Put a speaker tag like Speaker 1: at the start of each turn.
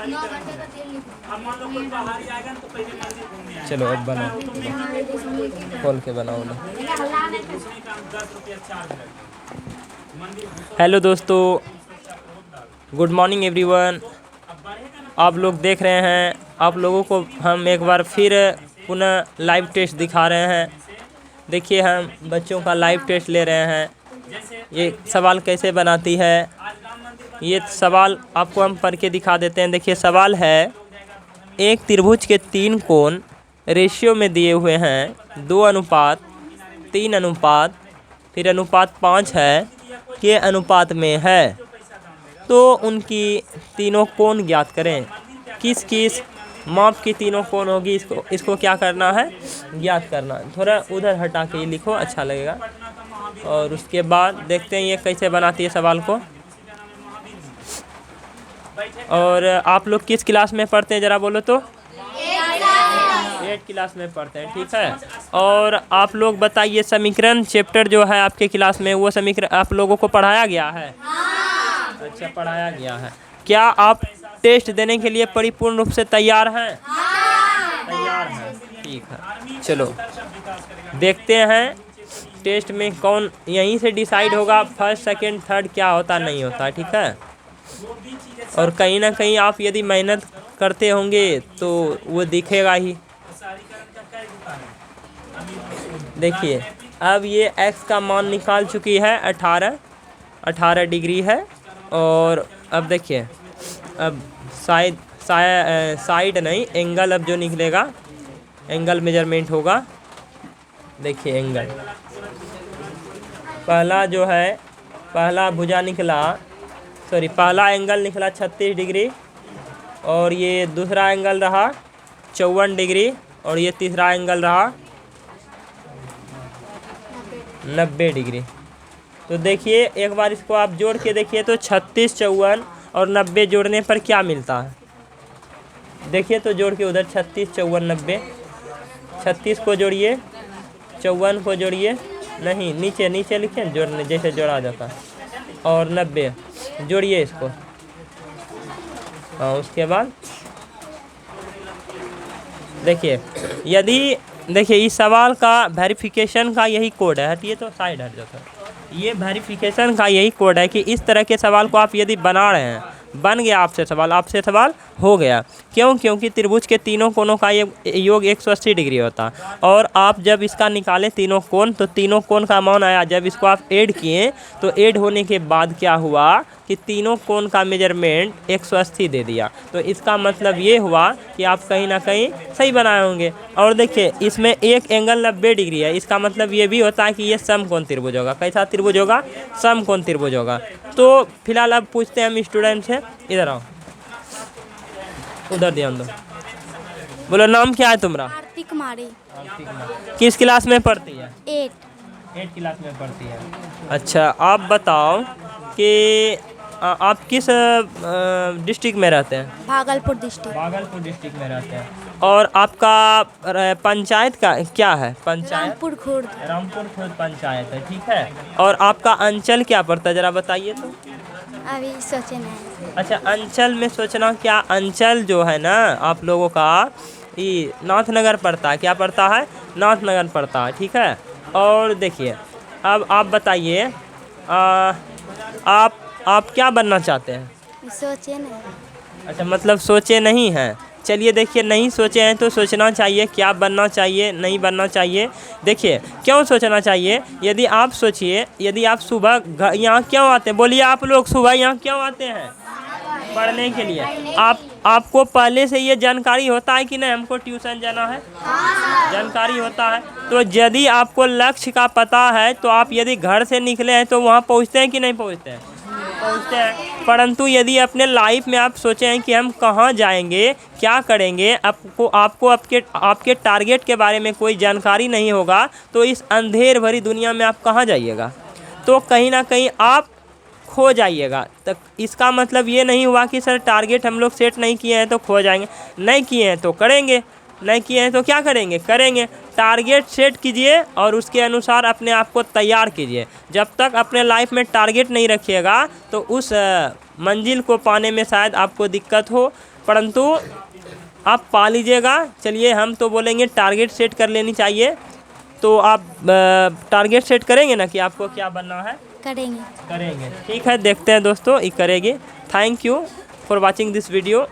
Speaker 1: चलो अब बनाओ, खोल के बनाओ ना। हेलो दोस्तों, गुड मॉर्निंग एवरीवन। आप लोग देख रहे हैं, आप लोगों को हम एक बार फिर पुनः लाइव टेस्ट दिखा रहे हैं। देखिए, हम बच्चों का लाइव टेस्ट ले रहे हैं। ये सवाल कैसे बनाती है, ये सवाल आपको हम पढ़ के दिखा देते हैं। देखिए, सवाल है, एक त्रिभुज के 3 कोण रेशियो में दिए हुए हैं, 2 अनुपात 3 अनुपात फिर अनुपात 5 है, के अनुपात में है, तो उनकी तीनों कोण ज्ञात करें। किस किस माप की तीनों कोण होगी, इसको क्या करना है, ज्ञात करना। थोड़ा उधर हटा के लिखो, अच्छा लगेगा। और उसके बाद देखते हैं ये कैसे बनाती है सवाल को। और आप लोग किस क्लास में पढ़ते हैं, ज़रा बोलो तो। 8 क्लास में पढ़ते हैं, ठीक है। और आप लोग बताइए, समीकरण चैप्टर जो है आपके क्लास में, वो समीकरण आप लोगों को पढ़ाया गया है? अच्छा, पढ़ाया गया है। क्या आप टेस्ट देने के लिए परिपूर्ण रूप से तैयार हैं? तैयार हैं, ठीक है। चलो देखते हैं टेस्ट में कौन, यहीं से डिसाइड होगा फर्स्ट सेकंड थर्ड क्या होता नहीं होता, ठीक है। और कहीं ना कहीं आप यदि मेहनत करते होंगे तो वो दिखेगा ही। देखिए, अब ये x का मान निकाल चुकी है, 18 डिग्री है। और अब देखिए, अब साइड नहीं, एंगल अब जो निकलेगा, एंगल मेजरमेंट होगा। देखिए एंगल, पहला जो है, पहला भुजा निकला, सॉरी पहला एंगल निकला 36 डिग्री, और ये दूसरा एंगल रहा 54 डिग्री, और ये तीसरा एंगल रहा 90 डिग्री। तो देखिए एक बार इसको आप जोड़ के देखिए, तो 36, 54 और 90 जोड़ने पर क्या मिलता है। देखिए तो जोड़ के उधर 36, 54, 90, 36 को जोड़िए, 54 को जोड़िए, नहीं नीचे नीचे लिखे जोड़ने जैसे जोड़ा जाता है, और 90 जोड़िए इसको। हाँ, उसके बाद देखिए, यदि देखिए इस सवाल का वेरिफिकेशन का यही कोड है, हटिए तो साइड हट जाता है। ये वेरिफिकेशन का यही कोड है कि इस तरह के सवाल को आप यदि बना रहे हैं, बन गया आपसे सवाल हो गया। क्यों? क्योंकि त्रिभुज के तीनों कोणों का योग 180 डिग्री होता है। और आप जब इसका निकालें तीनों कोण, तो तीनों कोण का मान आया, जब इसको आप ऐड किए तो ऐड होने के बाद क्या हुआ कि तीनों कोण का मेजरमेंट 180 दे दिया। तो इसका मतलब ये हुआ कि आप कहीं ना कहीं सही बनाए होंगे। और देखिए, इसमें एक एंगल 90 डिग्री है, इसका मतलब ये भी होता है कि ये समकोण त्रिभुज होगा। कैसा त्रिभुज होगा? समकोण त्रिभुज होगा। तो फिलहाल अब पूछते हैं हम स्टूडेंट से, इधर आओ, उधर ध्यान दो। बोलो, नाम क्या है तुम्हारा?
Speaker 2: आरती कुमारी।
Speaker 1: किस क्लास में पढ़ती है?
Speaker 2: 8
Speaker 1: क्लास में पढ़ती है। अच्छा, आप बताओ कि आप किस डिस्ट्रिक्ट में रहते हैं?
Speaker 2: भागलपुर डिस्ट्रिक्ट।
Speaker 1: भागलपुर डिस्ट्रिक्ट में रहते हैं। और आपका पंचायत का क्या है? पंचायत
Speaker 2: रामपुर खुर्द।
Speaker 1: रामपुर खुर्द पंचायत है, ठीक है। और आपका अंचल क्या पड़ता है, जरा बताइए तो।
Speaker 2: अभी सोचे नहीं।
Speaker 1: अच्छा, अंचल में सोचना क्या, अंचल जो है ना आप लोगों का, ये नाथनगर पड़ता है। क्या पड़ता है? नाथनगर पड़ता है, ठीक है। और देखिए, अब आप बताइए, आप क्या बनना चाहते हैं?
Speaker 2: सोचे नहीं।
Speaker 1: अच्छा, मतलब सोचे नहीं हैं। चलिए देखिए, नहीं सोचे हैं तो सोचना चाहिए, क्या बनना चाहिए, नहीं बनना चाहिए। देखिए क्यों सोचना चाहिए, यदि आप सोचिए, यदि आप सुबह यहाँ क्यों आते हैं, बोलिए आप लोग सुबह यहाँ क्यों आते हैं? पढ़ने के लिए। आपको पहले से ये जानकारी होता है कि नहीं हमको ट्यूशन जाना है? जानकारी होता है। तो यदि आपको लक्ष्य का पता है तो आप यदि घर से निकले हैं तो वहाँ पहुँचते हैं कि नहीं पहुँचते हैं? पहुँचते हैं। परंतु यदि अपने लाइफ में आप सोचे हैं कि हम कहाँ जाएंगे, क्या करेंगे, आपको आपके टारगेट के बारे में कोई जानकारी नहीं होगा, तो इस अंधेर भरी दुनिया में आप कहाँ जाइएगा? तो कहीं ना कहीं आप खो जाइएगा। तो इसका मतलब ये नहीं हुआ कि सर टारगेट हम लोग सेट नहीं किए हैं तो खो जाएंगे, नहीं किए हैं तो करेंगे। नहीं किए हैं तो क्या करेंगे? करेंगे। टारगेट सेट कीजिए और उसके अनुसार अपने आप को तैयार कीजिए। जब तक अपने लाइफ में टारगेट नहीं रखिएगा तो उस मंजिल को पाने में शायद आपको दिक्कत हो, परंतु आप पा लीजिएगा। चलिए हम तो बोलेंगे टारगेट सेट कर लेनी चाहिए। तो आप टारगेट सेट करेंगे ना कि आपको क्या बनना है?
Speaker 2: करेंगे।
Speaker 1: करेंगे। ठीक है, देखते हैं दोस्तों ये करेगी। Thank you for watching this video.